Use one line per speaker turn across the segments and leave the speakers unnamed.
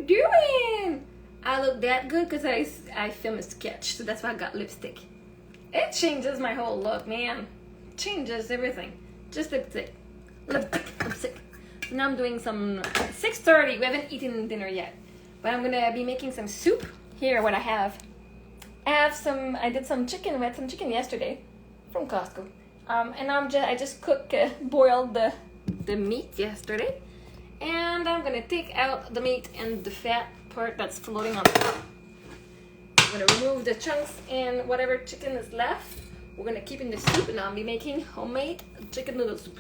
doing? I look that good because I filmed a sketch, so that's why I got lipstick. It changes my whole look, man. Changes everything. Just lipstick. Lipstick. So now I'm doing some 6:30. We haven't eaten dinner yet, but I'm gonna be making some soup. Here, what I have. I did some chicken. We had some chicken yesterday from Costco. And I just boiled the meat yesterday, and I'm gonna take out the meat and the fat part that's floating on top. I'm gonna remove the chunks and whatever chicken is left. We're gonna keep in the soup, and I'll be making homemade chicken noodle soup.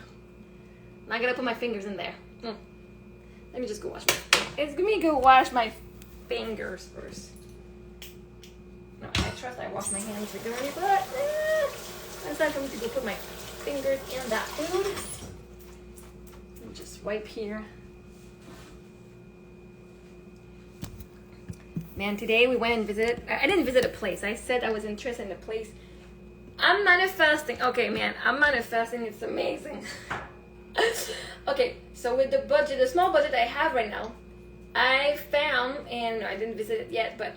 And I gotta put my fingers in there. Let me just go wash my fingers first. No, I trust I wash my hands regularly, but it's time for me to go put my fingers in that food. Let me just wipe here. Man, today we went and visited. I didn't visit a place. I said I was interested in a place. I'm manifesting. Okay, man, I'm manifesting. It's amazing. Okay, so with the small budget I have right now, I found, and I didn't visit it yet, but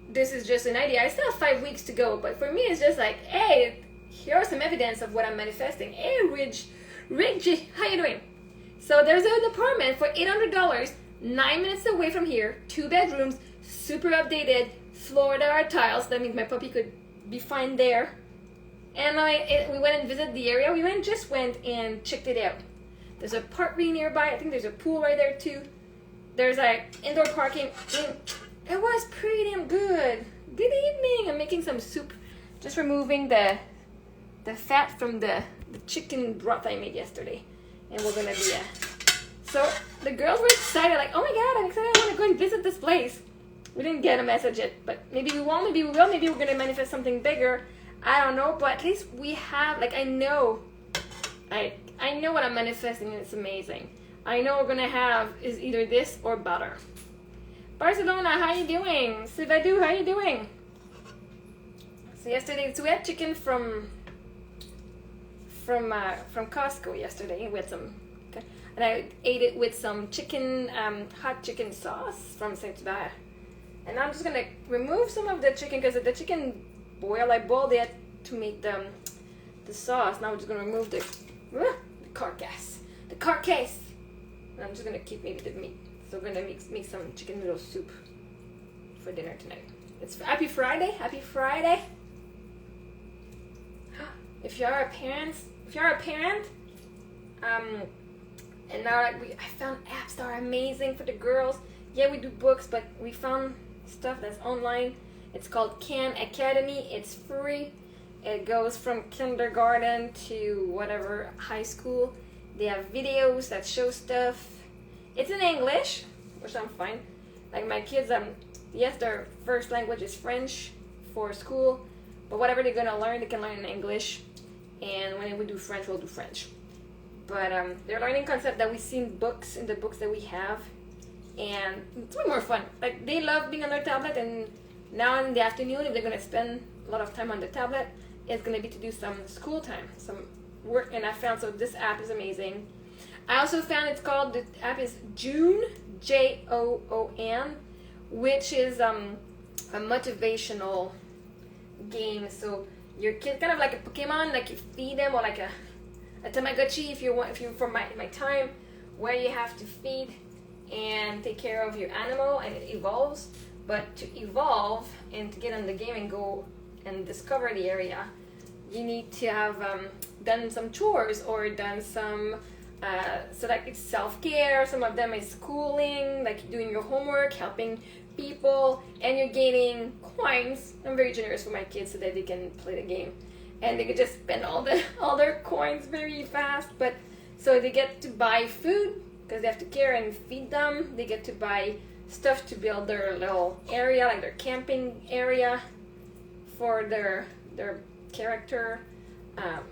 this is just an idea. I still have 5 weeks to go, but for me, it's just like, hey, here's some evidence of what I'm manifesting. Hey, Ridge, how you doing? So there's an apartment for $800, 9 minutes away from here, 2 bedrooms, super updated, Florida tiles. That means my puppy could be fine there. And we went and visited the area. We just went and checked it out. There's a park nearby. I think there's a pool right there too. There's like indoor parking. It was pretty damn good. Good evening. I'm making some soup. Just removing the fat from the chicken broth I made yesterday. And we're gonna be so the girls were excited, like, oh my god, I'm excited, I wanna go and visit this place. We didn't get a message yet, but maybe we won't, maybe we will, maybe we're gonna manifest something bigger. I don't know, but at least we have, like, I know what I'm manifesting, and it's amazing. I know we're gonna have is either this or butter. Barcelona, how you doing? Sivadu, how you doing? So yesterday, we had chicken from Costco yesterday. We had some, and I ate it with some chicken, hot chicken sauce from Saint Hubert. And I'm just gonna remove some of the chicken because the chicken I boiled it to make the sauce. Now we're just gonna remove the carcass. And I'm just gonna keep maybe the meat. So we're gonna make some chicken noodle soup for dinner tonight. It's Happy Friday. Happy Friday. If you're a parent, and now I found apps that are amazing for the girls. Yeah, we do books, but we found stuff that's online. It's called Khan Academy. It's free. It goes from kindergarten to whatever high school. They have videos that show stuff. It's in English, which I'm fine. Like my kids, yes, their first language is French for school, but whatever they're gonna learn, they can learn in English. And when we do French, we'll do French. But they're learning concepts that we see in the books that we have, and it's way more fun. Like they love being on their tablet, and now in the afternoon, if they're gonna spend a lot of time on the tablet, it's gonna be to do some school time, some work. And I found this app is amazing. I also found the app is Joon, Joon, which is a motivational game. So your kid kind of like a Pokemon, like you feed them, or like a Tamagotchi if you're from my time, where you have to feed and take care of your animal and it evolves. But to evolve and to get on the game and go and discover the area, you need to have done some chores or done some so like it's self-care. Some of them is schooling, like doing your homework, helping people, and you're gaining coins. I'm very generous for my kids so that they can play the game, and they could just spend all their coins very fast. But so they get to buy food because they have to care and feed them. They get to buy stuff to build their little area, like their camping area for their character,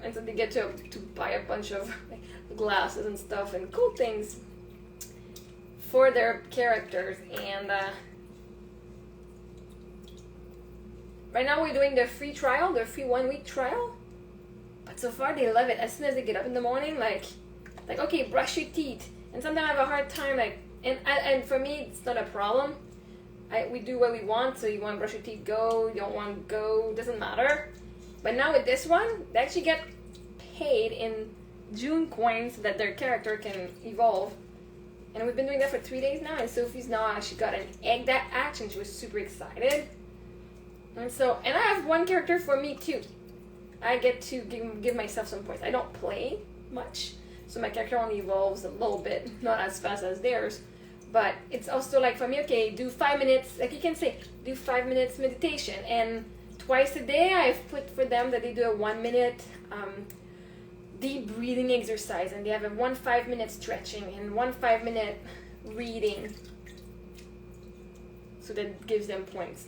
and so they get to buy a bunch of glasses and stuff and cool things for their characters. And right now we're doing the free 1 week trial, but so far they love it. As soon as they get up in the morning, like okay, brush your teeth. And sometimes I have a hard time like And for me, it's not a problem. We do what we want, so you want to brush your teeth, go. You don't want to go, doesn't matter. But now with this one, they actually get paid in June coins so that their character can evolve. And we've been doing that for 3 days now, and Sophie's now she got an egg that hatched, and she was super excited. And I have one character for me too. I get to give myself some points. I don't play much, so my character only evolves a little bit, not as fast as theirs. But it's also like for me, okay, do 5 minutes, like you can say, do 5 minutes meditation. And twice a day I've put for them that they do a 1 minute deep breathing exercise. And they have a 5 minute stretching and 5 minute reading. So that gives them points.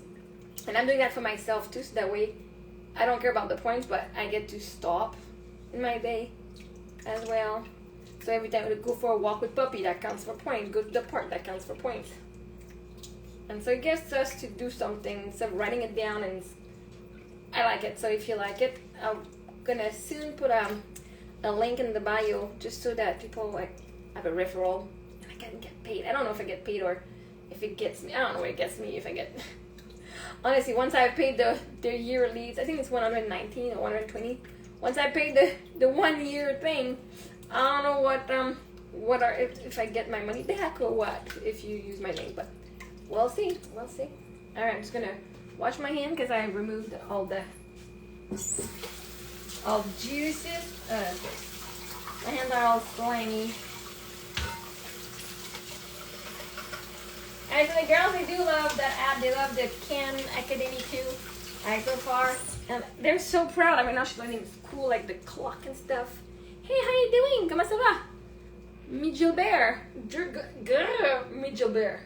And I'm doing that for myself too, so that way I don't care about the points, but I get to stop in my day as well. So every time we go for a walk with Puppy, that counts for points. Go to the park, that counts for points. And so it gets us to do something instead of writing it down, and I like it. So if you like it, I'm gonna soon put a link in the bio just so that people like have a referral and I can get paid. I don't know if I get paid or if it gets me. I don't know what it gets me if I get. Honestly, once I paid the yearly, I think it's 119 or 120. Once I paid the 1 year thing, I don't know if I get my money back or what if you use my link, but we'll see. All right, I'm just gonna wash my hand because I removed all the juices. My hands are all slimy. And so the girls, they do love that app. They love the Khan Academy too. So far, and they're so proud. I mean, now she's learning cool, like the clock and stuff. Hey, how you doing? Comment ça va? Mi Gilbert. Mi Gilbert.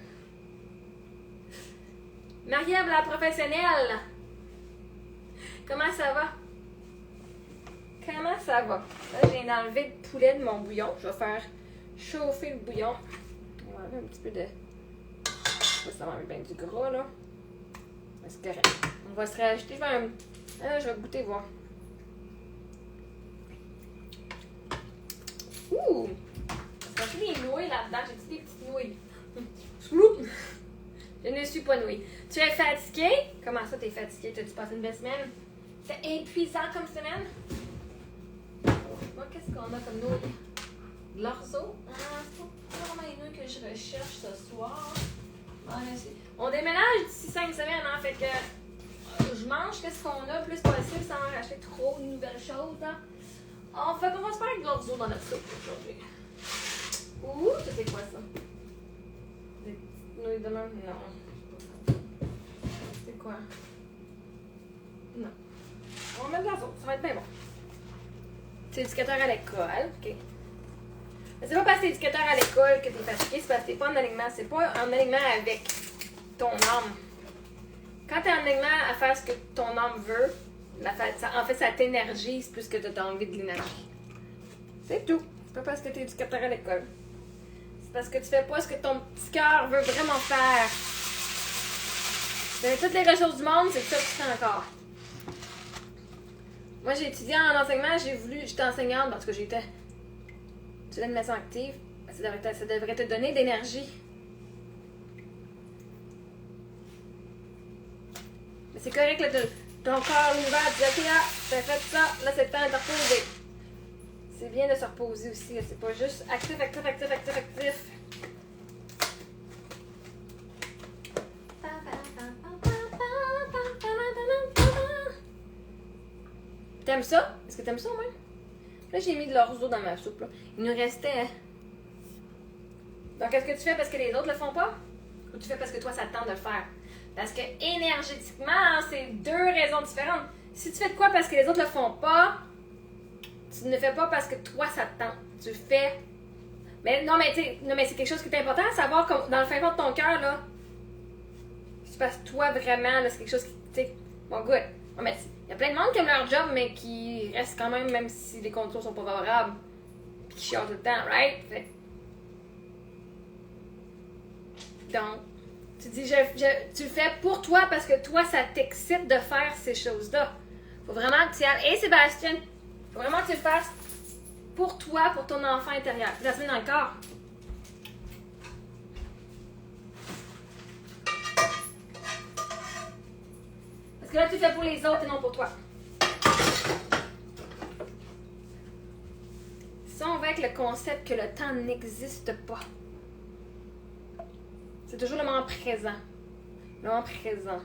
Marie-Ève, la professionnelle. Comment ça va? Comment ça va? Là, j'ai enlevé le poulet de mon bouillon. Je vais faire chauffer le bouillon. On va enlever un petit peu de... Ça va enlever bien du gras, là. C'est correct. On va se rajouter. Je vais goûter, voir. Ouh! J'ai rajouté des nouilles là-dedans. J'ai dit des petites nouilles. Sloup! Je ne suis pas nouille. Tu es fatigué? Comment ça, t'es fatigué? T'as-tu passé une belle semaine? C'est épuisant comme semaine? Moi, qu'est-ce qu'on a comme nouilles? De l'orzo? C'est pas vraiment les nouilles que je recherche ce soir. On déménage d'ici 5 semaines, hein, fait que je mange ce qu'on a le plus possible sans racheter trop de nouvelles choses. Hein. Fait qu'on va se faire avec de l'orzo dans notre soupe aujourd'hui. Ouh, ça c'est quoi ça? Des petites nouilles de même? Non. C'est quoi? Non. On va mettre de la sauce, ça va être bien bon. C'est éducateur à l'école, ok. Mais c'est pas parce que t'es éducateur à l'école que t'es fatigué, c'est parce que t'es pas en alignement. C'est pas en alignement avec ton âme. Quand t'es en alignement à faire ce que ton âme veut, en fait, ça t'énergise plus que t'as envie de l'énergie. C'est tout. C'est pas parce que t'es éducateur à l'école. C'est parce que tu fais pas ce que ton petit cœur veut vraiment faire. Dans toutes les ressources du monde, c'est ça que tu fais encore. Moi, j'ai étudié en enseignement, j'étais enseignante parce que j'étais de l'animation active. Ça devrait te donner d'énergie. Mais c'est correct, là, ton corps ouvert, tu dis, ok, là, t'as fait ça, là, c'est le temps de te reposer. C'est bien de se reposer aussi, là, c'est pas juste actif. T'aimes ça? Est-ce que t'aimes ça, moi? Là, j'ai mis de l'orzo dans ma soupe. Là. Il nous restait... Donc, est-ce que tu fais parce que les autres le font pas? Ou tu fais parce que toi, ça te tente de le faire? Parce que énergétiquement, c'est deux raisons différentes. Si tu fais de quoi parce que les autres le font pas, tu ne fais pas parce que toi, ça te tente. Tu le fais... Mais c'est quelque chose qui est important à savoir dans le fin fond de ton cœur, là. C'est parce que toi, vraiment, là, c'est quelque chose qui... Tu sais, bon, good. Non, mais il y a plein de monde qui aiment leur job, mais qui restent quand même si les conditions sont pas favorables. Puis qui chialent tout le temps, right? Fait... Donc, tu dis, tu le fais pour toi parce que toi, ça t'excite de faire ces choses-là. Faut vraiment que tu y ailles. Hey Sébastien, faut vraiment que tu le fasses pour toi, pour ton enfant intérieur. Tu la mets dans le corps. Parce que là, tu fais pour les autres et non pour toi. Si on va avec le concept que le temps n'existe pas, c'est toujours le moment présent. Le moment présent.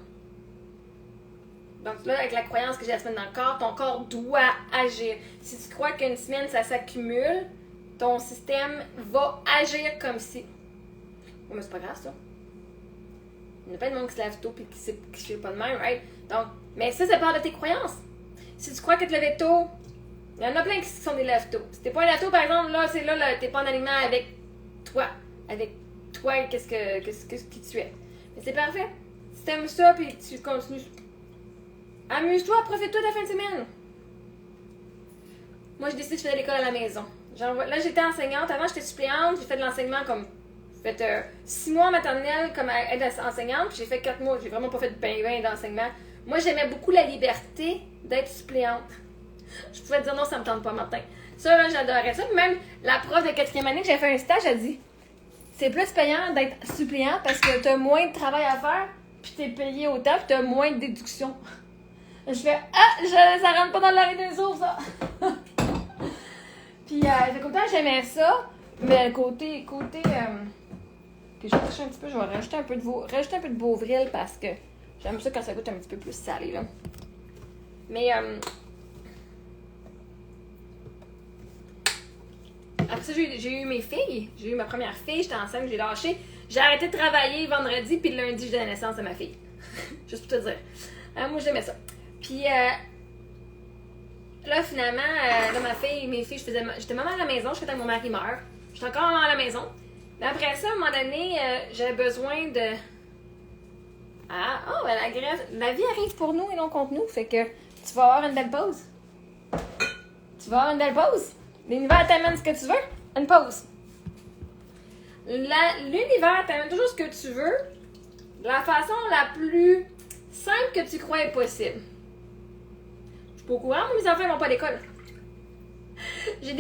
Donc là, avec la croyance que j'ai la semaine dans le corps, ton corps doit agir. Si tu crois qu'une semaine, ça s'accumule, ton système va agir comme si... Oh, mais c'est pas grave, ça. Il y a plein de monde qui se lève tôt et qui ne fait pas de même, right? Donc, mais ça part de tes croyances. Si tu crois que te lever tôt, il y en a plein qui sont des lève tôt. Si t'es pas un lève tôt, par exemple, là, c'est là, t'es pas en alignement avec toi. Avec toi, qu'est-ce qui tu es. Mais c'est parfait. Si t'aimes ça, puis tu continues... Amuse-toi, profite-toi de la fin de semaine. Moi, j'ai décidé de faire l'école à la maison. Là, j'étais enseignante. Avant, j'étais suppléante. J'ai fait de l'enseignement comme... J'ai fait 6 mois en maternelle comme aide enseignante. Puis j'ai fait 4 mois. J'ai vraiment pas fait de bain d'enseignement. Moi, j'aimais beaucoup la liberté d'être suppléante. Je pouvais dire non, ça me tente pas, Martin. Ça, là, j'adorais ça. Puis même la prof de 4e année que j'ai fait un stage, elle dit c'est plus payant d'être suppléant parce que t'as moins de travail à faire. Puis t'es payé autant. Puis t'as moins de déduction. Je fais ça rentre pas dans l'oreille des ours, ça. Puis, autant j'aimais ça, mais le côté que je vais chercher un petit peu, je vais rajouter un peu de Beauvril parce que j'aime ça quand ça goûte un petit peu plus salé, là. Mais, après ça, j'ai eu mes filles. J'ai eu ma première fille, j'étais enceinte, j'ai lâché. J'ai arrêté de travailler vendredi, puis le lundi, j'ai donné naissance à ma fille. Juste pour te dire. Moi, j'aimais ça. Puis là, finalement, mes filles, j'étais maman à la maison, jusqu'à temps que mon mari meurt. J'étais encore maman à la maison. Mais après ça, à un moment donné, j'avais besoin de... la vie arrive pour nous et non contre nous. Fait que tu vas avoir une belle pause. L'univers t'amène ce que tu veux. Une pause. L'univers t'amène toujours ce que tu veux. De la façon la plus simple que tu crois est possible. Je suis pas au courant, mes enfants vont pas à l'école. J'ai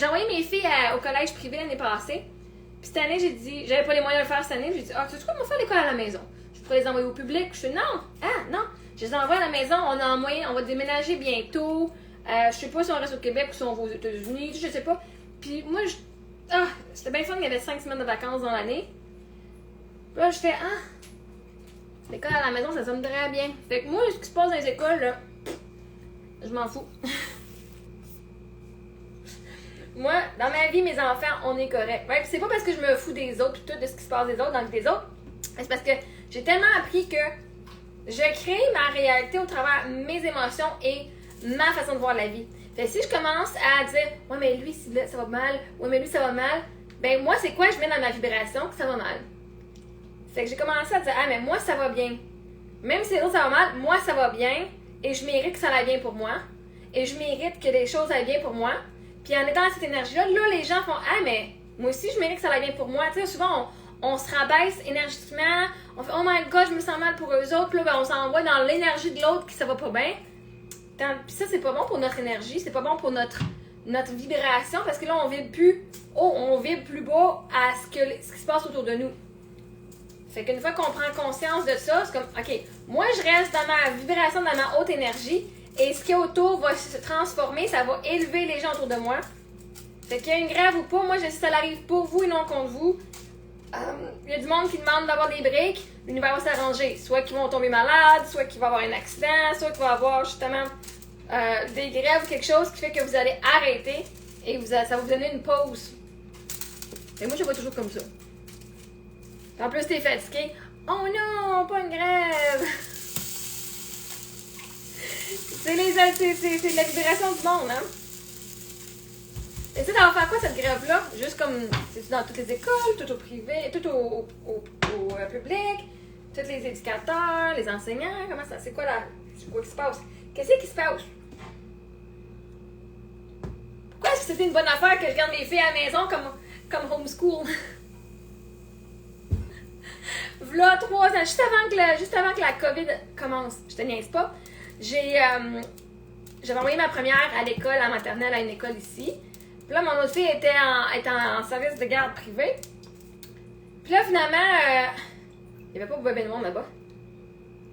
envoyé mes filles au collège privé l'année passée. Puis cette année, j'ai dit, j'avais pas les moyens de le faire cette année. J'ai dit, tu sais quoi, on va faire l'école à la maison. Je pourrais les envoyer au public. Je suis non. Je les envoie à la maison, on va déménager bientôt. Je sais pas si on reste au Québec ou si on va aux États-Unis, je sais pas. Puis moi, c'était bien fun, il y avait 5 semaines de vacances dans l'année. Puis là, je fais, l'école à la maison, ça sonne très bien. Fait que moi, ce qui se passe dans les écoles, là, je m'en fous. Moi, dans ma vie, mes enfants, on est correct. Ouais, c'est pas parce que je me fous des autres, tout de ce qui se passe des autres, dans le vie des autres. C'est parce que j'ai tellement appris que je crée ma réalité au travers de mes émotions et ma façon de voir la vie. Fait que si je commence à dire, ouais, mais lui, ça va mal, ouais, mais lui, ça va mal, ben moi, c'est quoi je mets dans ma vibration que ça va mal? Fait que j'ai commencé à dire, mais moi, ça va bien. Même si les autres, ça va mal, moi, ça va bien. Et je mérite que ça aille bien pour moi. Et je mérite que les choses aillent bien pour moi. Puis en étant dans cette énergie-là, là, les gens font, mais moi aussi, je mérite que ça aille bien pour moi. Tu sais, souvent, on se rabaisse énergétiquement. On fait, oh my god, je me sens mal pour eux autres. Puis là, ben, on s'envoie dans l'énergie de l'autre qui ça va pas bien. Puis ça, c'est pas bon pour notre énergie. C'est pas bon pour notre vibration. Parce que là, on vibre plus haut, on vibre plus bas à ce qui se passe autour de nous. Fait qu'une fois qu'on prend conscience de ça, c'est comme, OK, moi, je reste dans ma vibration, dans ma haute énergie, et ce qui est autour va se transformer, ça va élever les gens autour de moi. Fait qu'il y a une grève ou pas, moi, je sais que ça arrive pour vous et non contre vous. Il y a du monde qui demande d'avoir des breaks, l'univers va s'arranger. Soit qu'ils vont tomber malades, soit qu'il va y avoir un accident, soit qu'il va y avoir justement des grèves ou quelque chose qui fait que vous allez arrêter et ça va vous donner une pause. Et moi, je vois toujours comme ça. En plus, t'es fatigué. Oh non, pas une grève! c'est de la vibration du monde, hein? Et ça, ça va faire quoi cette grève-là? Juste comme, c'est dans toutes les écoles, tout au privé, tout au public, tous les éducateurs, les enseignants, comment ça? C'est quoi qui se passe? Qu'est-ce qui se passe? Pourquoi est-ce que c'était une bonne affaire que je garde mes filles à la maison comme homeschool? V'là 3 ans, juste avant que la COVID commence, je te niaise pas, j'avais envoyé ma première à l'école, à maternelle, à une école ici. Puis là, mon autre fille était en service de garde privée. Puis là, finalement, il n'y avait pas beaucoup de monde là-bas.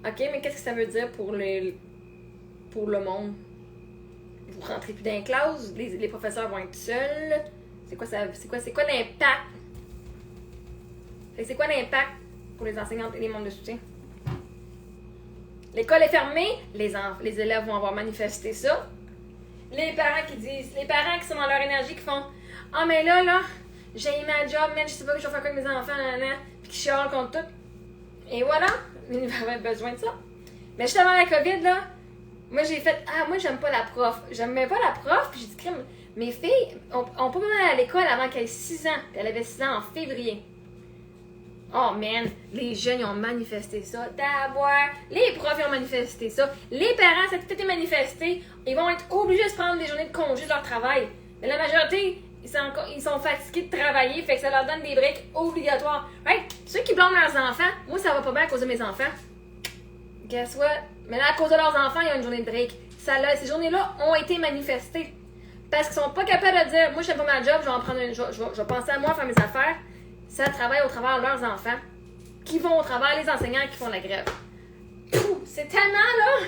OK, mais qu'est-ce que ça veut dire pour le monde? Vous rentrez plus dans les classes, les professeurs vont être seuls. C'est quoi l'impact? C'est quoi l'impact pour les enseignantes et les membres de soutien? L'école est fermée, les élèves vont avoir manifesté ça. Les parents qui sont dans leur énergie, qui font ah, mais là, j'ai ma job, mais je sais pas que je vais faire quoi avec mes enfants, puis qui chialent contre tout. Et voilà, l'univers avait besoin de ça. Mais juste avant la COVID, là, moi j'ai fait moi j'aime pas la prof. J'aimais pas la prof, puis j'ai dit crime. Mes filles ont pas besoin d'aller à l'école avant qu'elle ait 6 ans. Puis elle avait 6 ans en février. Oh man, les jeunes ils ont manifesté ça. D'abord, les profs ils ont manifesté ça. Les parents, ça a tout été manifesté. Ils vont être obligés de se prendre des journées de congé de leur travail. Mais la majorité, ils sont fatigués de travailler, fait que ça leur donne des breaks obligatoires. Right? Ceux qui blâment leurs enfants, moi ça va pas bien à cause de mes enfants. Guess what? Mais là, à cause de leurs enfants, il y a une journée de break. Ces journées-là ont été manifestées. Parce qu'ils sont pas capables de dire, moi, je fais pas ma job, je vais en prendre je vais penser à moi, faire mes affaires. Ça travaille au travers de leurs enfants, qui vont au travers les enseignants qui font la grève. C'est tellement, là!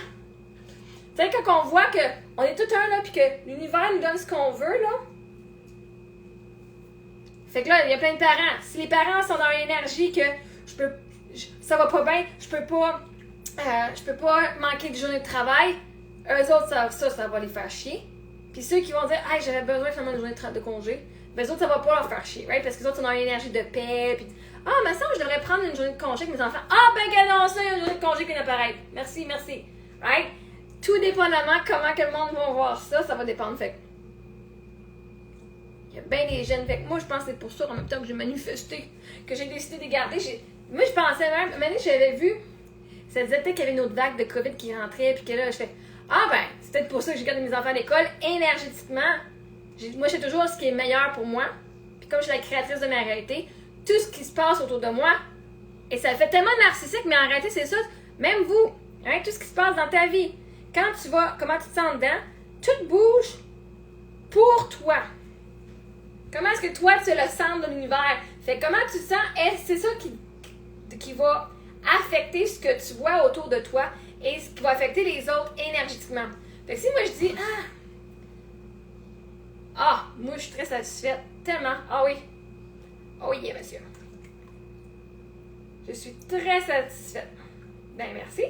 Tu sais, quand on voit qu'on est tout un, là, puis que l'univers nous donne ce qu'on veut, là. Fait que là, il y a plein de parents. Si les parents sont dans l'énergie que ça va pas bien, je peux pas manquer de journée de travail, eux autres, ça va les faire chier. Puis ceux qui vont dire, hey, j'avais besoin finalement d'une journée de congé, ben eux autres, ça va pas leur faire chier, right? Parce que les autres sont dans l'énergie de paix, puis mais ça, je devrais prendre une journée de congé avec mes enfants. Ah, ben que non, ça, il y a une journée de congé qui vient d'apparaître. Merci, right? Tout dépendamment comment que le monde va voir ça, ça va dépendre. Fait il y a bien des jeunes. Fait que moi, je pense que c'est pour ça, en même temps que j'ai manifesté, que j'ai décidé de garder. Moi, je pensais même, une année, j'avais vu, ça disait peut-être qu'il y avait une autre vague de COVID qui rentrait, puis que là, je fais, c'est peut-être pour ça que j'ai gardé mes enfants à l'école, énergétiquement. Moi, je sais toujours ce qui est meilleur pour moi. Puis comme je suis la créatrice de ma réalité, tout ce qui se passe autour de moi, et ça fait tellement narcissique, mais en réalité, c'est ça. Même vous, hein, tout ce qui se passe dans ta vie, quand tu vas, comment tu te sens dedans, tout bouge pour toi. Comment est-ce que toi, tu es le centre de l'univers? Fait comment tu te sens, c'est ça qui va affecter ce que tu vois autour de toi et ce qui va affecter les autres énergétiquement. Fait que si moi je dis, moi je suis très satisfaite, tellement, oui, oh yeah, monsieur. Je suis très satisfaite. Ben merci.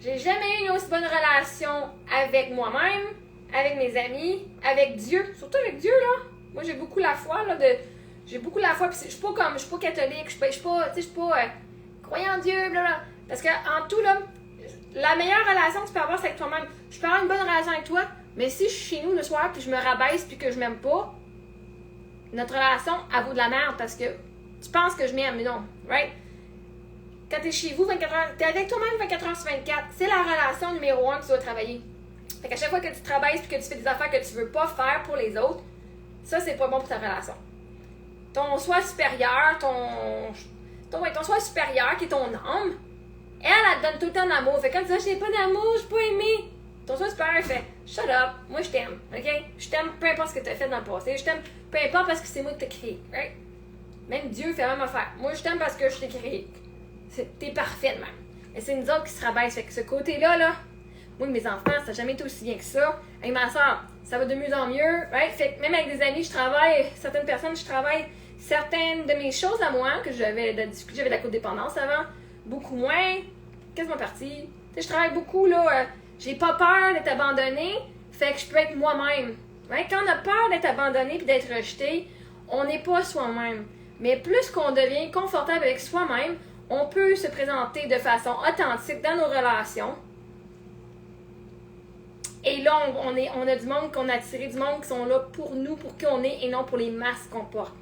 J'ai jamais eu une aussi bonne relation avec moi-même, avec mes amis, avec Dieu, surtout avec Dieu, là. Moi, j'ai beaucoup la foi, là, j'ai beaucoup la foi, puis je suis pas catholique, je suis pas croyant en Dieu, blablabla. Parce que, en tout, là, la meilleure relation que tu peux avoir, c'est avec toi-même. Je peux avoir une bonne relation avec toi, mais si je suis chez nous le soir, puis je me rabaisse, puis que je m'aime pas, notre relation, elle vaut de la merde, parce que tu penses que je m'aime, mais non, right? Quand t'es chez vous 24 heures, t'es avec toi-même 24 heures sur 24, c'est la relation numéro 1 que tu dois travailler. Fait qu'à chaque fois que tu travailles, puis que tu fais des affaires que tu veux pas faire pour les autres, ça, c'est pas bon pour ta relation. Ton soi supérieur, ton soi supérieur, qui est ton âme, elle te donne tout le temps d'amour. Fait que quand tu dis, j'ai pas d'amour, je suis pas aimée, ton soi supérieur, il fait, shut up, moi je t'aime, ok? Je t'aime peu importe ce que tu as fait dans le passé, je t'aime peu importe parce que c'est moi qui t'ai créé, right? Même Dieu fait la même affaire. Moi je t'aime parce que je t'ai créé. T'es parfaite même. Et c'est nous autres qui se rabaissent. Fait que ce côté-là, moi mes enfants, ça n'a jamais été aussi bien que ça. Avec ma soeur, ça va de mieux en mieux, right? Fait que même avec des amis, certaines de mes choses à moi, que j'avais de la codépendance avant, beaucoup moins, quasiment partie. Tu sais, je travaille beaucoup, là, j'ai pas peur d'être abandonnée, fait que je peux être moi-même. Right? Quand on a peur d'être abandonné puis d'être rejeté, on n'est pas soi-même. Mais plus qu'on devient confortable avec soi-même, on peut se présenter de façon authentique dans nos relations. Et là, on a du monde qu'on a attiré, du monde qui sont là pour nous, pour qui on est, et non pour les masques qu'on porte.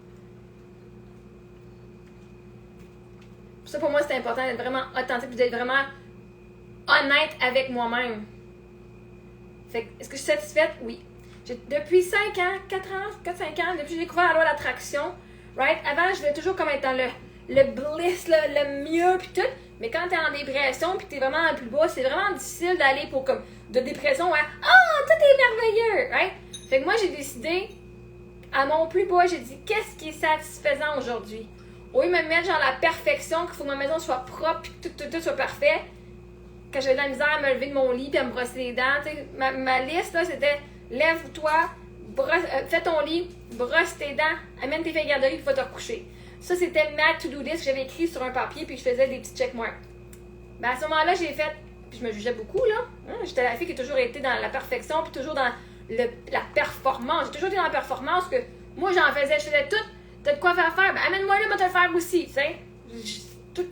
Ça, pour moi, c'est important d'être vraiment authentique, d'être vraiment honnête avec moi-même. Fait que, est-ce que je suis satisfaite? Oui. Depuis 5 ans, 4 ans, 5 ans, depuis que j'ai découvert la loi d'attraction, right? Avant, je voulais toujours comme être dans le bliss, le mieux, puis tout. Mais quand t'es en dépression, puis t'es vraiment en plus bas, c'est vraiment difficile d'aller pour comme de dépression à tout est merveilleux, right? Fait que moi, j'ai décidé, à mon plus bas, j'ai dit, qu'est-ce qui est satisfaisant aujourd'hui? au lieu de me mettre genre la perfection, qu'il faut que ma maison soit propre puis que tout soit parfait, quand j'avais de la misère à me lever de mon lit puis à me brosser les dents, ma liste là, c'était lève-toi, fais ton lit, brosse tes dents, amène tes filles à la garderie puis va te recoucher. Ça, c'était ma to-do list que j'avais écrit sur un papier puis je faisais des petits checkmarks. Ben à ce moment-là, j'ai fait, puis je me jugeais beaucoup là. J'étais la fille qui a toujours été dans la perfection puis toujours dans la performance. J'ai toujours été dans la performance que moi je faisais tout. T'as de quoi faire, ben amène-moi là, moi te le faire aussi, tu sais. Tout.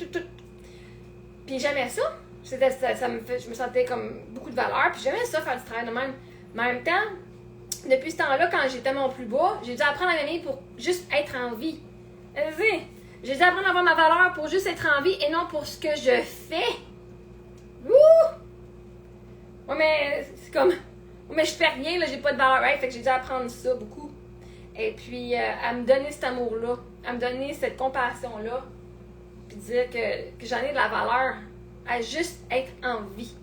Puis j'aimais ça. Je me sentais comme beaucoup de valeur, puis j'aimais ça faire du travail de même. Mais en même temps, depuis ce temps-là, quand j'étais à mon plus bas, j'ai dû apprendre à m'aimer pour juste être en vie. J'ai dû apprendre à avoir ma valeur pour juste être en vie et non pour ce que je fais. Ouh! Ouais, mais c'est comme... Ouais, mais je fais rien, là, j'ai pas de valeur, right? Fait que j'ai dû apprendre ça beaucoup. Et puis, à me donner cet amour-là, à me donner cette compassion-là, puis dire que j'en ai de la valeur à juste être en vie.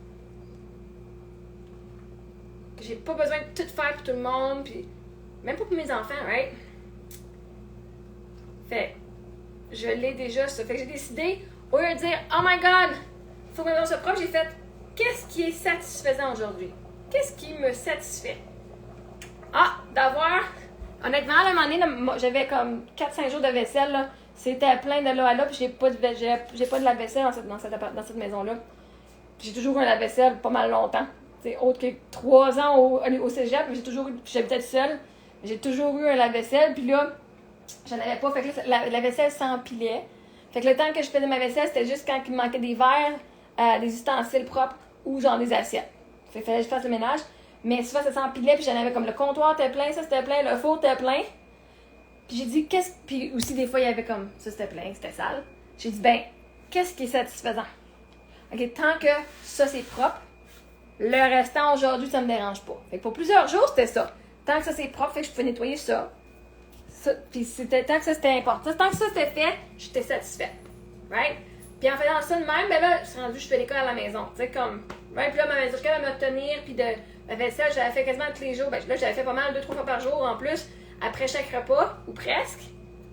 Que j'ai pas besoin de tout faire pour tout le monde, puis même pas pour mes enfants, right? Fait je l'ai déjà, ça. Fait que j'ai décidé, au lieu de dire « Oh my God, faut que ma maison soit propre », j'ai fait « Qu'est-ce qui est satisfaisant aujourd'hui? Qu'est-ce qui me satisfait? » Ah, d'avoir... Honnêtement, à un moment donné, j'avais comme 4-5 jours de vaisselle, là. C'était plein de là à là, puis j'ai pas de lave-vaisselle dans cette maison-là. J'ai toujours eu un lave-vaisselle pas mal longtemps. C'est autre que 3 ans au cégep, mais j'habitais seule. J'ai toujours eu un lave-vaisselle, puis là, j'en avais pas. Fait que là, la vaisselle s'empilait. Fait que le temps que je faisais ma vaisselle, c'était juste quand il me manquait des verres, des ustensiles propres ou genre des assiettes. Fait que fallait que je fasse le ménage. Mais souvent, ça s'empilait, puis j'en avais comme le comptoir était plein, ça c'était plein, le four était plein. Puis j'ai dit, Puis aussi, des fois, il y avait comme, ça c'était plein, c'était sale. J'ai dit, qu'est-ce qui est satisfaisant? OK, tant que ça c'est propre, le restant aujourd'hui, ça me dérange pas. Fait que pour plusieurs jours, c'était ça. Tant que ça c'est propre, fait que je pouvais nettoyer ça. Puis tant que ça c'était important. Tant que ça c'était fait, j'étais satisfaite. Right? Puis en faisant ça de même, là, je suis rendue, je fais l'école à la maison. Tu sais, comme, right? Puis là, ma maison, elle me tenir, puis la vaisselle, j'avais fait quasiment tous les jours. Là, j'avais fait pas mal 2-3 fois par jour en plus, après chaque repas, ou presque.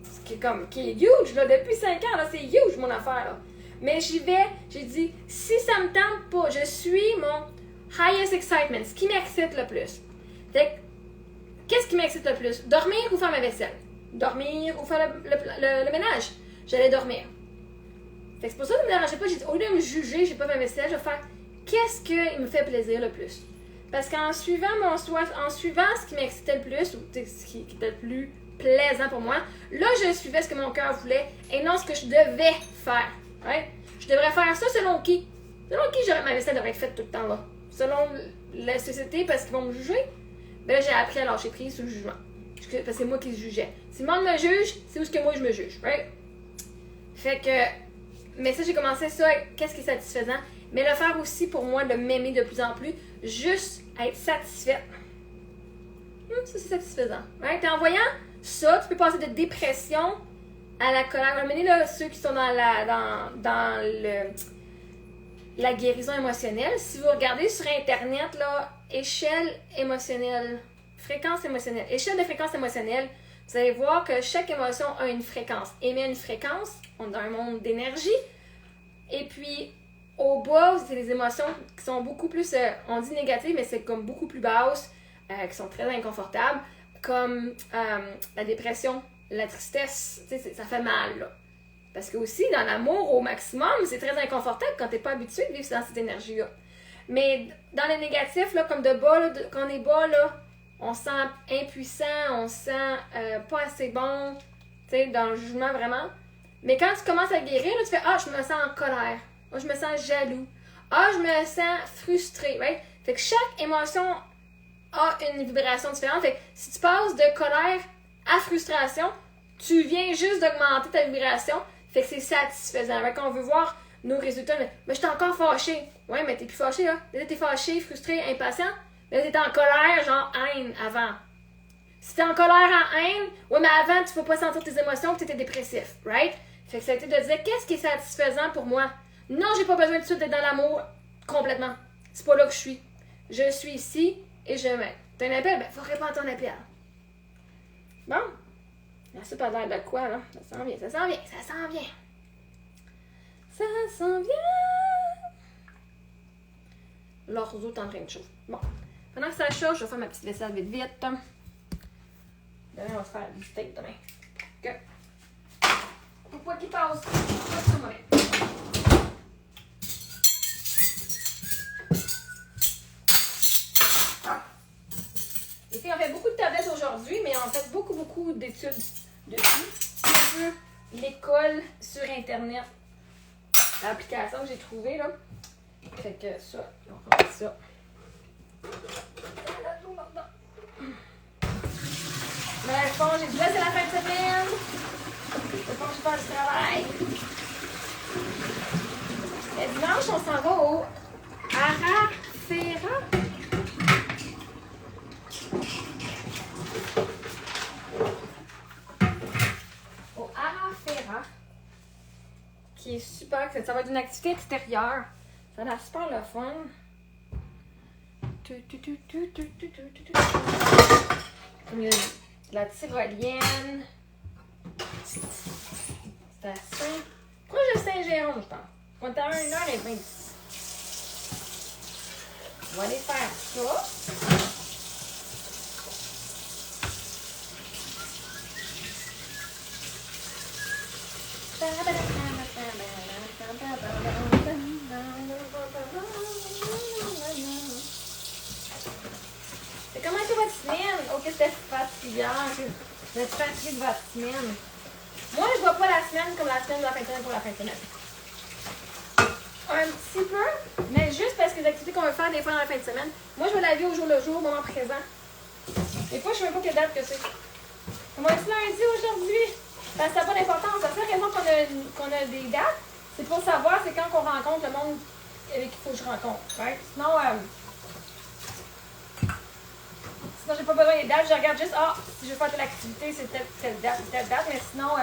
Ce qui est huge, là, depuis 5 ans, là, c'est huge mon affaire, là. Mais j'y vais, j'ai dit, si ça me tente pas, je suis mon highest excitement, ce qui m'excite le plus. Fait que, qu'est-ce qui m'excite le plus? Dormir ou faire ma vaisselle? Dormir ou faire le ménage? J'allais dormir. Fait que c'est pour ça que ça me dérangeait pas. J'ai dit, au lieu de me juger, j'ai pas ma vaisselle, je vais faire qu'est-ce qui me fait plaisir le plus. Parce qu'en suivant ce qui m'excitait le plus, ou ce qui était le plus plaisant pour moi, là, je suivais ce que mon cœur voulait et non ce que je devais faire. Right? Je devrais faire ça selon qui? Selon qui ma vaisselle devrait être faite tout le temps là? Selon la société parce qu'ils vont me juger? Ben là, j'ai appris à lâcher prise sur le jugement. Parce que c'est moi qui se jugeais. Si le monde me juge, c'est où ce que moi je me juge. Right? Fait que... Mais ça, j'ai commencé ça, qu'est-ce qui est satisfaisant? Mais le faire aussi pour moi, de m'aimer de plus en plus, juste être satisfaite. Ça, c'est satisfaisant. Right? En voyant ça, tu peux passer de dépression à la colère. À un moment donné, là, ceux qui sont dans la guérison émotionnelle, si vous regardez sur Internet, là, échelle émotionnelle, fréquence émotionnelle, échelle de fréquence émotionnelle, vous allez voir que chaque émotion a une fréquence. Émet une fréquence, on est dans un monde d'énergie, et puis au bas, c'est des émotions qui sont beaucoup plus, on dit négatives, mais c'est comme beaucoup plus basses, qui sont très inconfortables, comme la dépression, la tristesse, ça fait mal, là. Parce que aussi, dans l'amour au maximum, c'est très inconfortable quand t'es pas habitué de vivre dans cette énergie-là. Mais dans le négatif, là, comme de bas, là, quand on est bas, là, on se sent impuissant, on se sent pas assez bon, tu sais, dans le jugement vraiment. Mais quand tu commences à guérir, là, tu fais « Ah, je me sens en colère. Ah, je me sens jaloux. Ah, je me sens frustré. » Right? Fait que chaque émotion a une vibration différente. Fait que si tu passes de colère à frustration, tu viens juste d'augmenter ta vibration. Fait que c'est satisfaisant. Fait qu'on veut voir nos résultats. Mais je suis encore fâchée. Ouais, mais t'es plus fâchée, là. Là, t'es fâchée, frustrée, impatient. Là, t'es en colère, genre haine avant. Si t'es en colère en haine, ouais, mais avant, tu peux pas sentir tes émotions pis t'étais dépressif, right? Fait que ça a été de dire, qu'est-ce qui est satisfaisant pour moi? Non, j'ai pas besoin de ça d'être dans l'amour complètement. C'est pas là que je suis. Je suis ici et je m'aime. T'as un appel? Ben, faut répondre à ton appel. Bon. La soupe a l'air de quoi, là? Ça s'en vient, ça s'en vient, ça s'en vient. Ça s'en vient. L'orzo est en train de chauffer. Bon. Pendant que ça chauffe, je vais faire ma petite vaisselle vite vite. Demain, on va se faire du steak demain. OK. Pourquoi qu'il passe? Pas ça mauvais. Les filles ont fait beaucoup de tablettes aujourd'hui, mais on fait beaucoup d'études dessus. Un peu l'école sur Internet. L'application que j'ai trouvée, là. Fait que ça, on va faire ça. Mais bon, j'ai dit là, c'est la fin de semaine. C'est bon, je fais du travail. Et dimanche, on s'en va au Arafera. Au Arafera. Qui est super. Ça va être une activité extérieure. Ça a l'air super le fun. Comme il y a de la tyrolienne. C'est assez proche de Saint-Jérôme, je pense. On est à 1h20. On va aller faire ça. C'est comment été votre semaine? Ok, c'était fatigant. Vous êtes fatigué de votre semaine. Moi, je vois pas la semaine comme la semaine de la fin de semaine pour la fin de semaine. Un petit peu, mais juste parce que les activités qu'on veut faire des fois dans la fin de semaine, moi, je vais la vie au jour le jour, au moment présent. Des fois, je ne sais même pas quelle date que c'est. On va être lundi aujourd'hui. Parce que ça n'a pas d'importance. La seule raison qu'on a des dates, c'est pour savoir c'est quand qu'on rencontre le monde qu'il faut que je rencontre. Right? Sinon, j'ai pas besoin des dates. Je regarde juste, si je veux faire telle activité, c'est telle date. Mais sinon,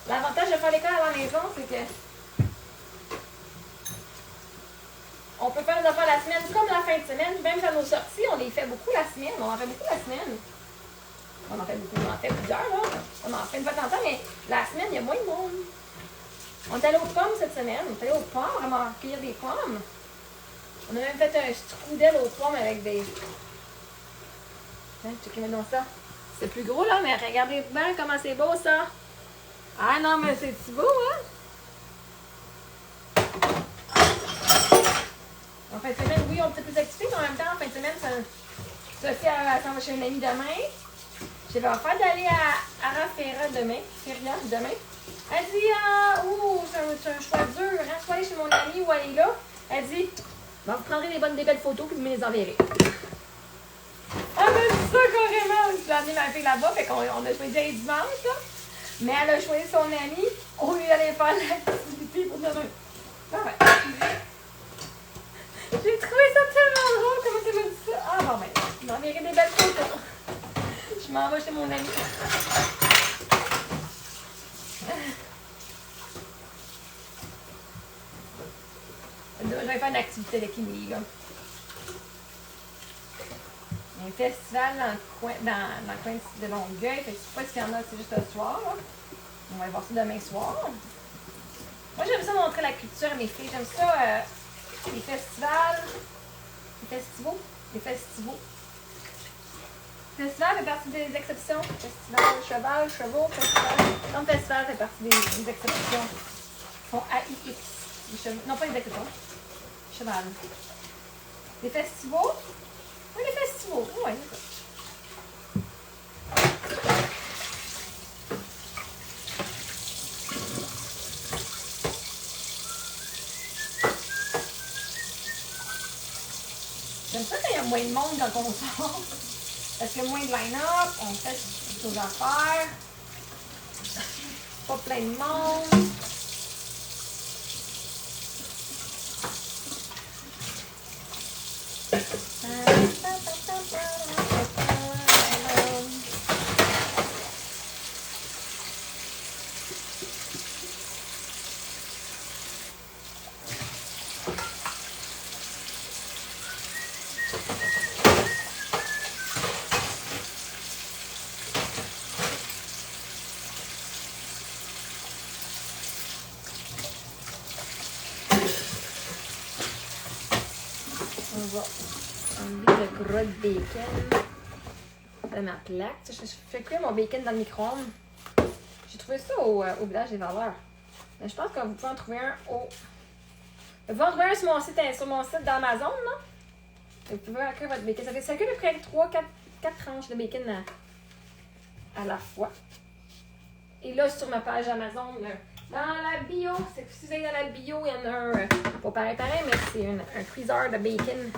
l'avantage de faire l'école à la maison, c'est que on peut faire les affaires la semaine comme la fin de semaine. Même faire nos sorties, on les fait beaucoup la semaine. On en fait beaucoup la semaine. On en fait beaucoup, on en fait plusieurs, là. On en fait une fois de temps en temps, mais la semaine, il y a moins de monde. On est allé aux pommes cette semaine. On est allé aux pommes, vraiment cueillir des pommes. On a même fait un strudel aux pommes avec des... Checkez-moi donc ça. C'est plus gros, là, mais regardez bien comment c'est beau, ça. Ah non, mais c'est si beau, hein? En fin de semaine, oui, on fait plus d'activités, mais en même temps, en fin de semaine, Sophie, elle s'en va chez une amie demain. Je vais faire d'aller à Arafera demain. Demain. Elle dit, c'est un choix dur. Hein? Soit aller chez mon amie ou aller là. Elle dit, vous prendrez des belles photos puis vous me les enverrez. Elle m'a dit ça carrément. J'ai amené ma fille là-bas, fait qu'on a choisi un dimanche, là. Mais elle a choisi son amie au lieu d'aller faire l'activité pour demain. Ouais. J'ai trouvé ça tellement drôle, comment tu m'as dit ça. Ah bon, ben, je m'enverrai des belles photos. Je m'en vais chez mon ami. Je vais faire une activité avec Emily, là. Il y a un festival dans le coin de Longueuil. Fait que je sais pas s'il y en a, c'est juste ce soir, là. On va aller voir ça demain soir. Moi, j'aime ça montrer la culture à mes filles. J'aime ça, les festivals. Les festivals. Le festival fait partie des exceptions. Festival, cheval, chevaux, festival. Comme festival fait partie des exceptions. Ils font AIX. Non, pas les exceptions. Cheval. Les festivals? Oui, les festivals. Oui, c'est ça. J'aime ça quand il y a moins de monde quand on sort. Parce qu'il y a moins de line-up, on fait des choses à faire. Pas plein de monde. va enlever le gras de bacon de ma plaque. Je fais cuire mon bacon dans le micro-ondes. J'ai trouvé ça au village des valeurs. Mais je pense que vous pouvez en trouver un au... Vous pouvez en trouver un sur mon site d'Amazon, non? Vous pouvez cuire votre bacon. Ça cuit à peu près 3-4 tranches de bacon à la fois. Et là, sur ma page Amazon, dans la bio, si vous allez dans la bio, il y en a un, pas pareil, mais c'est un cuiseur de bacon.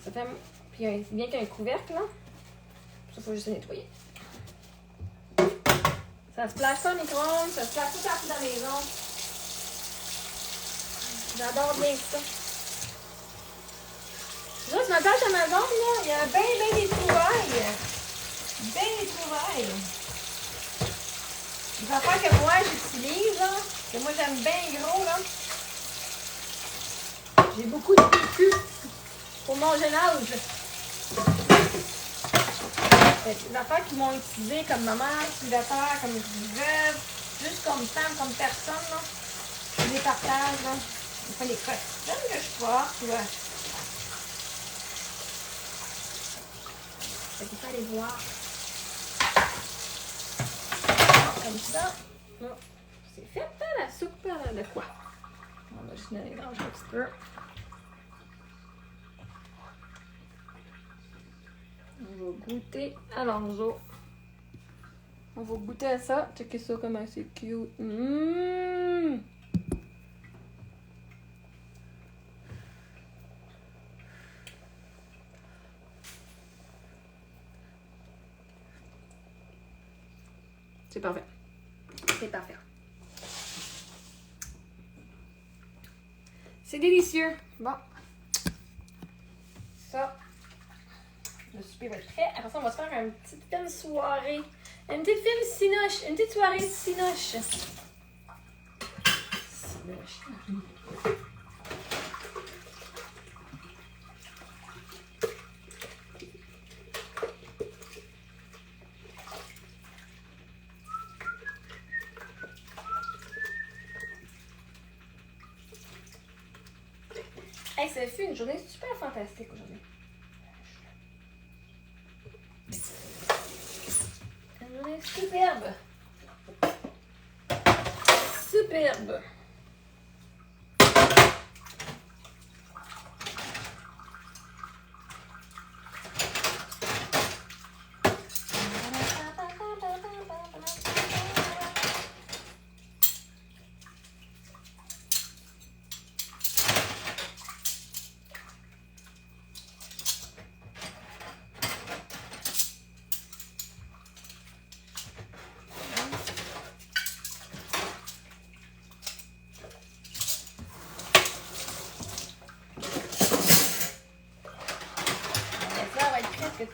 Ça fait, puis bien qu'il y ait un couvercle, là. Ça, il faut juste le nettoyer. Ça se place pas au micro-ondes, ça se place tout partout dans la maison. J'adore bien ça. Là, sur ma page Amazon, là, il y a bien des trouvailles. Bien des trouvailles. Des affaires que moi j'utilise, là, que moi j'aime bien gros, là. J'ai beaucoup de PQ pour mon jeune âge. Des affaires qui m'ont utilisé comme maman, utilisateur, comme veuve, juste comme femme, comme personne, là. Je les partage, là. Des fois, les costumes que je porte, là. Fait qu'il faut aller voir. Comme ça. C'est fait, hein, la soupe de quoi? On va juste mélanger un petit peu. On va goûter à l'orzo. On va goûter à ça. Checkez ça comment c'est cute. C'est parfait. C'est parfait. C'est délicieux. Bon. Ça. Le souper va être prêt. Après ça, on va se faire une petite soirée. Une petite film cinoche. Une petite soirée cinoche. Hey, ça fait une journée super fantastique aujourd'hui. Une journée superbe. Superbe.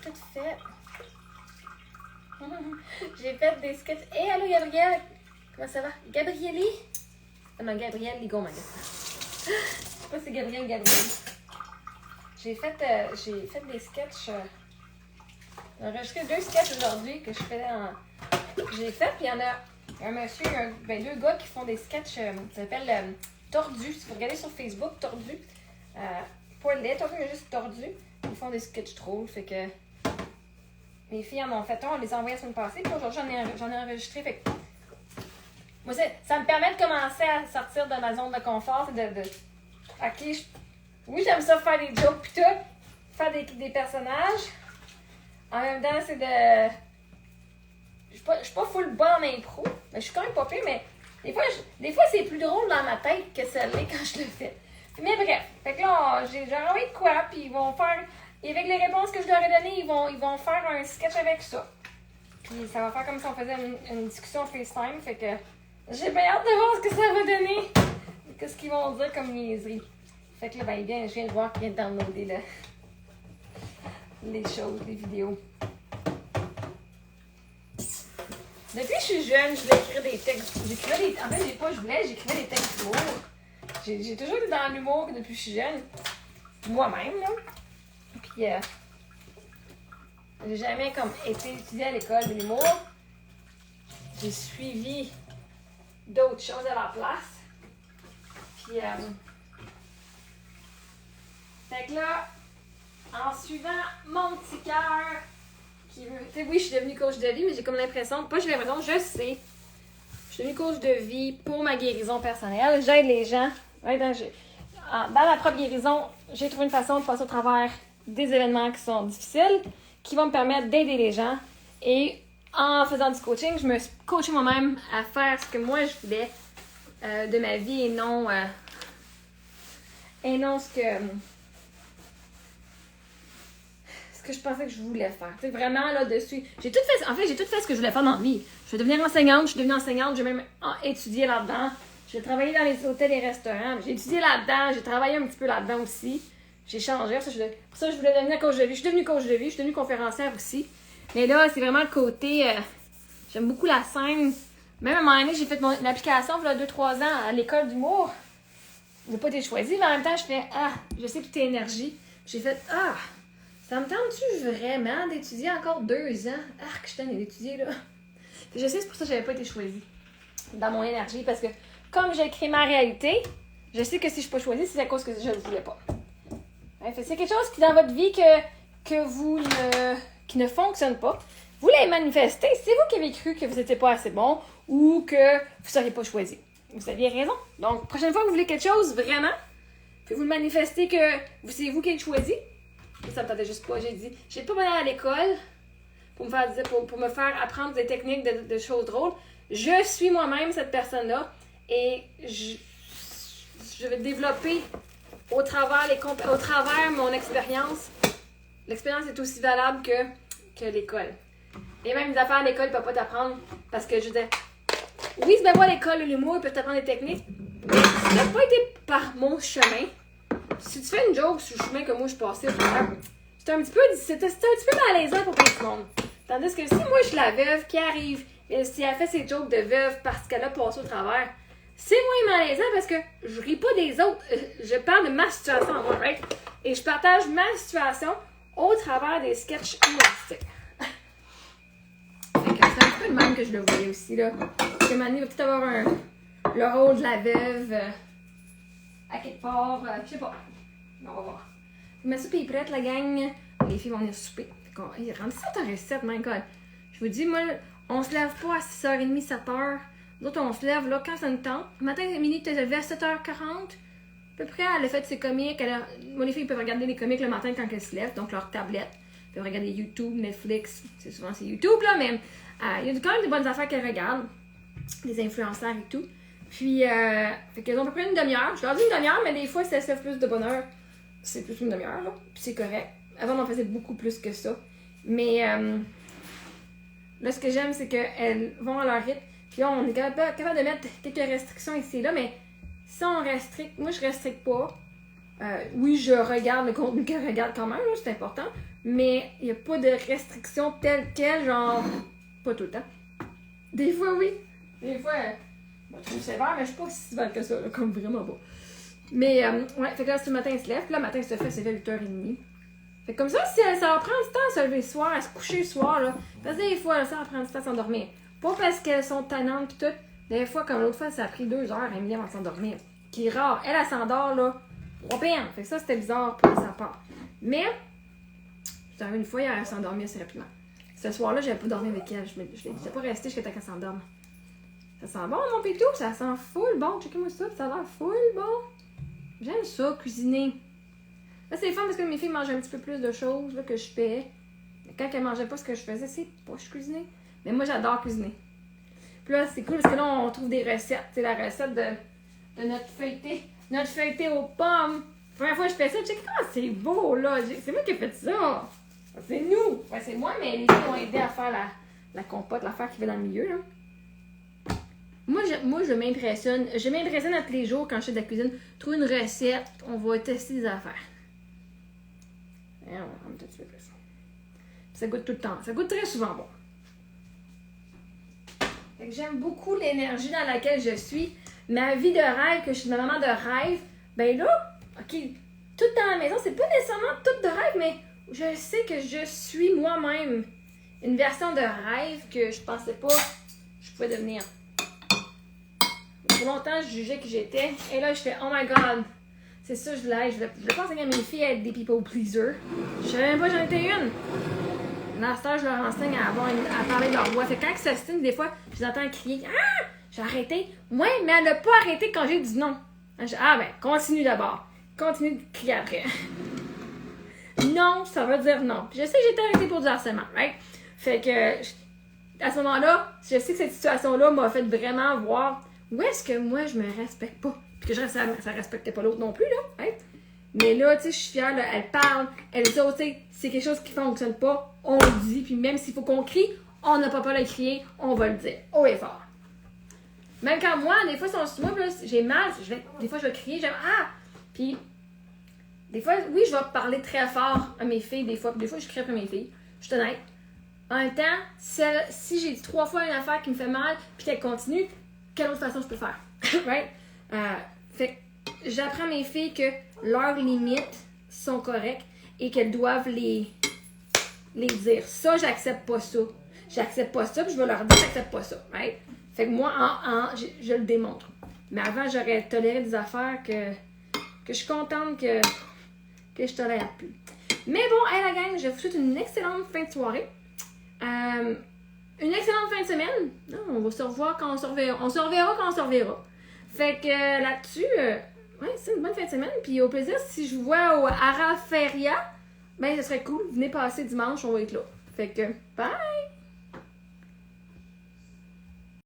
Tout fait. J'ai fait des sketchs. Hey, allô Gabrielle! Comment ça va? Gabrielli? Ah non, Gabrielle Ligon-Magas. Je sais pas si c'est Gabrielle ou Gabrielle. J'ai fait des sketchs. J'ai enregistré 2 sketchs aujourd'hui que je fais j'ai fait, puis il y en a un monsieur, deux gars qui font des sketchs. Ça s'appelle Tordu. Si vous regardez sur Facebook, Tordu. Pas le lait, Tordu, mais juste Tordu. Ils font des sketchs drôles, fait que mes filles en ont fait un, on les a envoyés la semaine passée, puis aujourd'hui j'en ai enregistré, fait que moi ça me permet de commencer à sortir de ma zone de confort, oui j'aime ça faire des jokes pis tout, faire des personnages, en même temps c'est de, je suis pas full bonne en impro, mais je suis quand même pas pire, mais des fois c'est plus drôle dans ma tête que ça l'est quand je le fais. Mais bref, fait que là, j'ai envoyé de quoi, puis ils vont faire, et avec les réponses que je leur ai données, ils vont faire un sketch avec ça. Puis ça va faire comme si on faisait une discussion FaceTime, fait que j'ai bien hâte de voir ce que ça va donner. Qu'est-ce qu'ils vont dire comme niaiserie. Fait que là, ben, je viens de voir qu'ils viennent downloader les choses, les vidéos. Depuis que je suis jeune, je voulais écrire des textes. En fait, j'écrivais des textes lourds. J'ai toujours été dans l'humour depuis que je suis jeune. Moi-même, là. Puis, j'ai jamais comme été étudiée à l'école de l'humour. J'ai suivi d'autres choses à la place. Puis, Fait que là, en suivant mon petit cœur, qui veut... Tu sais, oui, je suis devenue coach de vie, mais j'ai comme l'impression, pas j'ai l'impression, je sais. Je suis devenue coach de vie pour ma guérison personnelle. J'aide les gens. Dans ma propre guérison, j'ai trouvé une façon de passer au travers des événements qui sont difficiles, qui vont me permettre d'aider les gens. Et en faisant du coaching, je me suis coachée moi-même à faire ce que moi je voulais de ma vie et non ce que je pensais que je voulais faire. Tu sais, vraiment là-dessus. J'ai tout fait ce que je voulais faire dans la vie. Je vais devenir enseignante, je suis devenue enseignante, j'ai même étudié là-dedans. J'ai travaillé dans les hôtels et restaurants. J'ai étudié là-dedans, j'ai travaillé un petit peu là-dedans aussi. J'ai changé. Pour ça, je voulais devenir coach de vie. Je suis devenue coach de vie, je suis devenue conférencière aussi. Mais là, c'est vraiment le côté... j'aime beaucoup la scène. Même à un moment donné, j'ai fait une application il y a 2-3 ans à l'école d'humour. Je n'ai pas été choisie, mais en même temps, je fais je sais que tu es énergie. J'ai fait ça me tente-tu vraiment d'étudier encore 2 ans? Que je t'aime d'étudier là. Je sais, c'est pour ça que je n'avais pas été choisie dans mon énergie parce que comme j'ai créé ma réalité, je sais que si je ne suis pas choisie, c'est à cause que je ne le voulais pas. C'est quelque chose qui dans votre vie qui ne fonctionne pas. Vous l'avez manifesté, c'est vous qui avez cru que vous n'étiez pas assez bon ou que vous ne seriez pas choisi. Vous aviez raison. Donc, prochaine fois que vous voulez quelque chose, vraiment, pouvez-vous le manifester que c'est vous qui êtes choisi. Ça me tentait juste pas. J'ai dit, j'ai pas aller à l'école pour me faire apprendre des techniques de choses drôles. Je suis moi-même cette personne-là et je vais développer au travers mon expérience. L'expérience est aussi valable que l'école. Et même des affaires à l'école ne peuvent pas t'apprendre parce que je disais, oui, c'est bien beau à l'école, l'humour, ils peuvent t'apprendre des techniques, mais si tu n'as pas été par mon chemin, si tu fais une joke sur le chemin que moi je passais, c'est un petit peu malaisant pour plein de monde. Tandis que si moi je suis la veuve qui arrive, et si elle fait ses jokes de veuve parce qu'elle a passé au travers, c'est moins malaisant parce que je ris pas des autres. Je parle de ma situation en moi, right? Et je partage ma situation au travers des sketchs humoristiques. C'est un petit peu le même que je le voyais aussi, là. Parce que Mani va peut-être avoir le rôle de la veuve à quelque part. Je sais pas. On va voir. Ma soupe est prête, la gang. Les filles vont venir souper. Il rentre ça ta recette, my God. Je vous dis, moi, on se lève pas à 6h30, 7h. Nous autres, on se lève là quand ça nous tente. Le matin, Émilie t'es levée à 7h40. À peu près, elle a fait ses comiques. Moi, les filles peuvent regarder les comiques le matin quand elles se lèvent, donc leur tablette. Elles peuvent regarder YouTube, Netflix. Souvent, c'est YouTube, là, mais il y a quand même des bonnes affaires qu'elles regardent. Des influenceurs et tout. Puis, fait qu'elles ont à peu près une demi-heure. Je leur dis une demi-heure, mais des fois, si elles se lèvent plus de bonne heure, c'est plus une demi-heure, là. Puis c'est correct. Avant, on en faisait beaucoup plus que ça. Mais là, ce que j'aime, c'est qu'elles vont à leur rythme. Puis là, on est capable de mettre quelques restrictions ici et là, mais si on restricte, moi je restricte pas. Oui, je regarde le contenu qu'elle regarde quand même, c'est important. Mais il n'y a pas de restrictions telles quelles, genre, pas tout le temps. Des fois, oui. Des fois, je trouve sévère, mais je suis pas si sévère que ça, là, comme vraiment pas. Mais, ouais, fait que là, ce matin, elle se lève. Puis là, le matin, elle se fait, c'est vers 8h30. Fait que comme ça, si ça va prendre du temps à se lever le soir, à se coucher le soir, là. Parce que des fois, là, ça va prendre du temps à s'endormir. Pas parce qu'elles sont tannantes pis tout. Des fois, comme l'autre fois, ça a pris 2 heures à Émilie avant de s'endormir. Qui est rare. Elle s'endort, là, 3 PM. Fait que ça, c'était bizarre pour sa part. Mais, j'étais arrivée une fois, elle s'est endormie assez rapidement. Ce soir-là, j'avais pas dormi avec elle. Je l'ai dit, j'étais pas restée jusqu'à temps qu'elle s'endorme. Ça sent bon, mon pitou, ça sent full bon. Checkez-moi ça, ça a l'air full bon. J'aime ça, cuisiner. Là, c'est fun parce que mes filles mangeaient un petit peu plus de choses là, que je fais. Mais quand elles mangeaient pas ce que je faisais, c'est pas je cuisinais. Mais moi, j'adore cuisiner. Puis là, c'est cool parce que là, on trouve des recettes. C'est la recette de notre feuilleté. Notre feuilleté aux pommes. La première fois que je fais ça, check c'est beau, là. C'est moi qui ai fait ça. C'est nous. Ouais, c'est moi, mais les filles ont aidé à faire la compote, l'affaire qui va dans le milieu, là. Moi, je m'impressionne. Je m'impressionne à tous les jours quand je fais de la cuisine. Trouver une recette, on va tester des affaires. Et on va mettre un petit peu plus. Ça goûte tout le temps. Ça goûte très souvent bon. Fait que j'aime beaucoup l'énergie dans laquelle je suis. Ma vie de rêve, que je suis ma maman de rêve, ben là, ok, tout dans la maison, c'est pas nécessairement tout de rêve, mais je sais que je suis moi-même une version de rêve que je pensais pas que je pouvais devenir. Pour longtemps, je jugeais que j'étais. Et là, je fais, oh my God, c'est ça, je voulais pas enseigner à mes filles à être des people pleasers. Je savais même pas que j'en étais une. Dans ce temps, je leur enseigne à parler de leur voix. Fait que quand ils s'obstinent, des fois, je les entends crier. Ah! J'ai arrêté. Ouais, mais elle n'a pas arrêté quand j'ai dit non. Ah ben, continue d'abord. Continue de crier après. Non, ça veut dire non. Puis je sais que j'ai été arrêtée pour du harcèlement, right? Fait que, à ce moment-là, je sais que cette situation-là m'a fait vraiment voir où est-ce que moi, je me respecte pas. Puis que ça respectait pas l'autre non plus, là, right? Mais là, tu sais, je suis fière, là, elle parle, elle dit, tu sais, c'est quelque chose qui fonctionne pas, on le dit, puis même s'il faut qu'on crie, on n'a pas peur de crier, on va le dire, haut et fort. Même quand moi, des fois, si moi, j'ai mal, des fois, je vais crier, j'aime, ah! Puis, des fois, oui, je vais parler très fort à mes filles, des fois je crie après mes filles, je suis honnête. En même temps, si j'ai dit 3 fois une affaire qui me fait mal, puis qu'elle continue, quelle autre façon je peux faire? Right? Fait que j'apprends à mes filles que leurs limites sont correctes et qu'elles doivent les dire. Ça, j'accepte pas ça. J'accepte pas ça, puis je vais leur dire que j'accepte pas ça. Right? Fait que moi, je le démontre. Mais avant, j'aurais toléré des affaires que je suis contente que je tolère plus. Mais bon, hey la gang, je vous souhaite une excellente fin de soirée. Une excellente fin de semaine. Non, on va se revoir quand on se reverra. On se reverra quand on se reverra. Fait que là-dessus, ouais, c'est une bonne fin de semaine. Puis au plaisir, si je vous vois au Araferia, ben ce serait cool. Venez passer dimanche, on va être là. Fait que, bye!